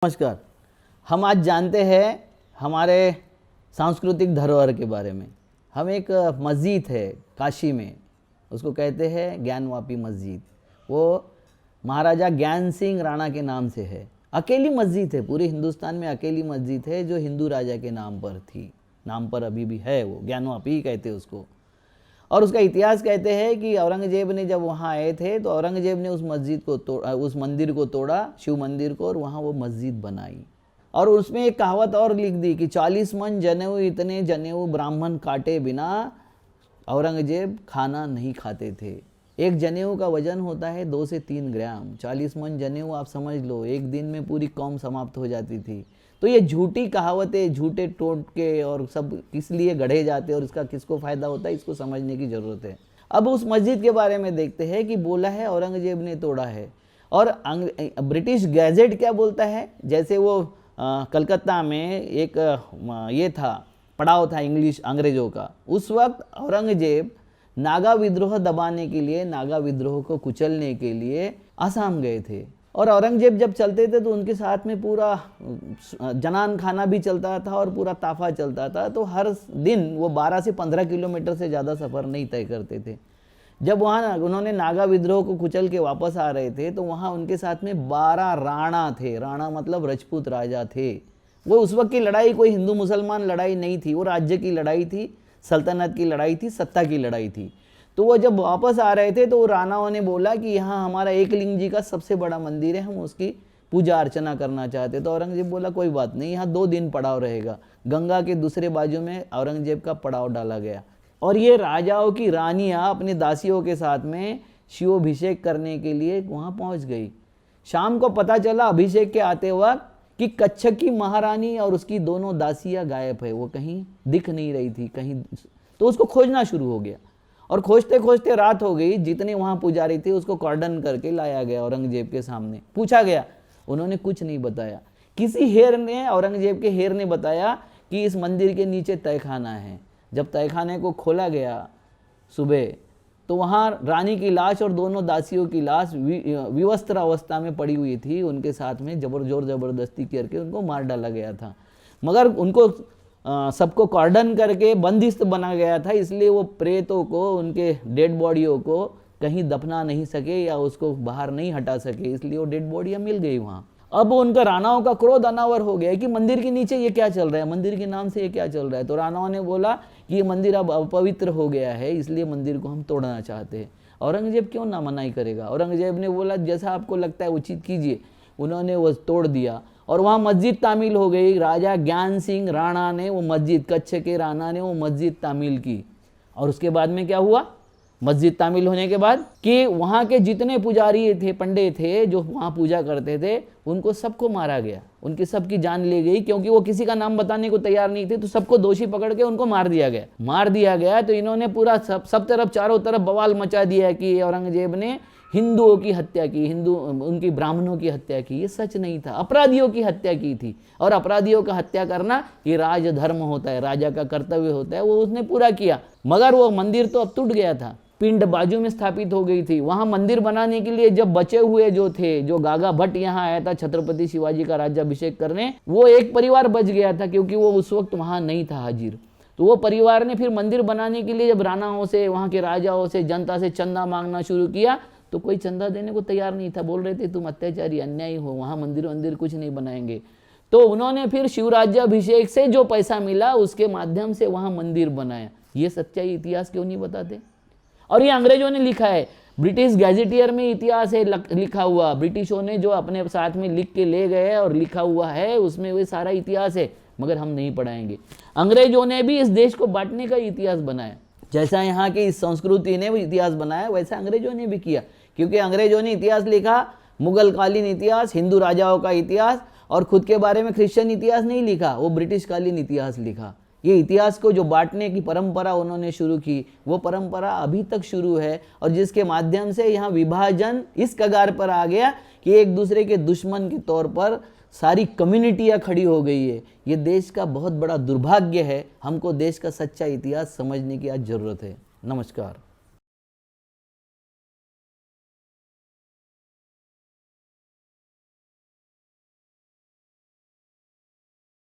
नमस्कार। हम आज जानते हैं हमारे सांस्कृतिक धरोहर के बारे में। हम एक मस्जिद है काशी में, उसको कहते हैं ज्ञानवापी मस्जिद। वो महाराजा ज्ञान सिंह राणा के नाम से है। अकेली मस्जिद है, पूरे हिंदुस्तान में अकेली मस्जिद है जो हिंदू राजा के नाम पर थी, नाम पर अभी भी है, वो ज्ञानवापी ही कहते हैं उसको। और उसका इतिहास कहते हैं कि औरंगजेब ने जब वहाँ आए थे तो औरंगजेब ने उस मस्जिद को तोड़ा, उस मंदिर को तोड़ा, शिव मंदिर को, और वहाँ वो मस्जिद बनाई। और उसमें एक कहावत और लिख दी कि 40 मन जनेऊ, इतने जनेऊ ब्राह्मण काटे बिना औरंगजेब खाना नहीं खाते थे। एक जनेऊ का वजन होता है 2 से 3 ग्राम। 40 मन जनेऊ आप समझ लो, एक दिन में पूरी कौम समाप्त हो जाती थी। तो ये झूठी कहावतें, झूठे टोटके और सब किस लिए गढ़े जाते हैं और इसका किसको फ़ायदा होता है, इसको समझने की ज़रूरत है। अब उस मस्जिद के बारे में देखते हैं कि बोला है औरंगजेब ने तोड़ा है। और ब्रिटिश गैजेट क्या बोलता है, जैसे वो कलकत्ता में एक ये था, पड़ाव था इंग्लिश अंग्रेज़ों का। उस वक्त औरंगजेब नागा विद्रोह दबाने के लिए, नागा विद्रोह को कुचलने के लिए आसाम गए थे। और औरंगजेब जब चलते थे तो उनके साथ में पूरा जनान खाना भी चलता था और पूरा ताफा चलता था। तो हर दिन वो 12 से 15 किलोमीटर से ज़्यादा सफ़र नहीं तय करते थे। जब वहाँ उन्होंने नागा विद्रोह को कुचल के वापस आ रहे थे तो वहाँ उनके साथ में 12 राणा थे। राणा मतलब राजपूत राजा थे। वो उस वक्त की लड़ाई कोई हिंदू मुसलमान लड़ाई नहीं थी, वो राज्य की लड़ाई थी, सल्तनत की लड़ाई थी, सत्ता की लड़ाई थी। तो वो जब वापस आ रहे थे तो राणाओं ने बोला कि यहाँ हमारा एकलिंग जी का सबसे बड़ा मंदिर है, हम उसकी पूजा अर्चना करना चाहते। तो औरंगजेब बोला कोई बात नहीं, यहाँ 2 दिन पड़ाव रहेगा। गंगा के दूसरे बाजू में औरंगजेब का पड़ाव डाला गया और ये राजाओं की रानियाँ अपने दासियों के साथ में शिवाभिषेक करने के लिए वहाँ पहुँच गई। शाम को पता चला अभिषेक के आते वक्त कि कच्छक की महारानी और उसकी दोनों दासियाँ गायब है, वो कहीं दिख नहीं रही थी कहीं। तो उसको खोजना शुरू हो गया और खोजते खोजते रात हो गई। जितने वहाँ पुजारी थे उसको कॉर्डन करके लाया गया औरंगजेब के सामने, पूछा गया, उन्होंने कुछ नहीं बताया। किसी हेर ने, औरंगजेब के हेर ने बताया कि इस मंदिर के नीचे तहखाना है। जब तहखाने को खोला गया सुबह तो वहाँ रानी की लाश और दोनों दासियों की लाश विवस्त्र अवस्था में पड़ी हुई थी। उनके साथ में जोर ज़बरदस्ती करके उनको मार डाला गया था, मगर उनको सबको कॉर्डन करके बंदिस्त बना गया था, इसलिए वो प्रेतों को, उनके डेड बॉडियों को कहीं दफना नहीं सके या उसको बाहर नहीं हटा सके, इसलिए वो डेड बॉडियाँ मिल गई वहाँ। अब उनका राणाओं का क्रोध अनावर हो गया कि मंदिर के नीचे ये क्या चल रहा है, मंदिर के नाम से ये क्या चल रहा है। तो राणाओं ने बोला कि ये मंदिर अब अपवित्र हो गया है, इसलिए मंदिर को हम तोड़ना चाहते हैं। औरंगजेब क्यों ना मनाही करेगा। औरंगजेब ने बोला जैसा आपको लगता है उचित कीजिए। उन्होंने वो तोड़ दिया और वहाँ मस्जिद तामील हो गई। राजा ज्ञान सिंह राणा ने वो मस्जिद, कच्छ के राणा ने वो मस्जिद तामील की। और उसके बाद में क्या हुआ, मस्जिद तामील होने के बाद कि वहाँ के जितने पुजारी थे, पंडित थे जो वहाँ पूजा करते थे, उनको सबको मारा गया, उनकी सबकी जान ले गई, क्योंकि वो किसी का नाम बताने को तैयार नहीं थे। तो सबको दोषी पकड़ के उनको मार दिया गया। तो इन्होंने पूरा सब तरफ, चारों तरफ बवाल मचा दिया कि औरंगजेब ने हिंदुओं की हत्या की, उनकी ब्राह्मणों की हत्या की। ये सच नहीं था, अपराधियों की हत्या की थी। और अपराधियों का हत्या करना ये राजधर्म होता है, राजा का कर्तव्य होता है, वो उसने पूरा किया। मगर वो मंदिर तो अब टूट गया था, पिंड बाजू में स्थापित हो गई थी। वहाँ मंदिर बनाने के लिए जब बचे हुए जो थे, जो गागा भट्ट यहाँ आया था छत्रपति शिवाजी का राज्याभिषेक करने, वो एक परिवार बच गया था क्योंकि वो उस वक्त वहाँ नहीं था हाजिर। तो वो परिवार ने फिर मंदिर बनाने के लिए जब राणाओं से, वहाँ के राजाओं से, जनता से चंदा मांगना शुरू किया तो कोई चंदा देने को तैयार नहीं था। बोल रहे थे तुम अत्याचारी, अन्यायी हो, वहाँ मंदिर कुछ नहीं बनाएंगे। तो उन्होंने फिर शिवराज्याभिषेक से जो पैसा मिला उसके माध्यम से वहाँ मंदिर बनाया। ये सच्चाई इतिहास क्यों नहीं बताते। और ये अंग्रेजों ने लिखा है, ब्रिटिश गैजेटियर में इतिहास है लिखा हुआ। ब्रिटिशों ने जो अपने साथ में लिख के ले गए और लिखा हुआ है उसमें वो सारा इतिहास है, मगर हम नहीं पढ़ाएंगे। अंग्रेजों ने भी इस देश को बांटने का इतिहास बनाया। जैसा यहाँ की इस संस्कृति ने वो इतिहास बनाया, वैसा अंग्रेजों ने भी किया। क्योंकि अंग्रेजों ने इतिहास लिखा, मुगल कालीन इतिहास, हिंदू राजाओं का इतिहास, और खुद के बारे में क्रिश्चियन इतिहास नहीं लिखा, वो ब्रिटिश कालीन इतिहास लिखा। ये इतिहास को जो बांटने की परंपरा उन्होंने शुरू की, वो परंपरा अभी तक शुरू है, और जिसके माध्यम से यहाँ विभाजन इस कगार पर आ गया कि एक दूसरे के दुश्मन के तौर पर सारी कम्युनिटियाँ खड़ी हो गई है। ये देश का बहुत बड़ा दुर्भाग्य है। हमको देश का सच्चा इतिहास समझने की आज ज़रूरत है। नमस्कार।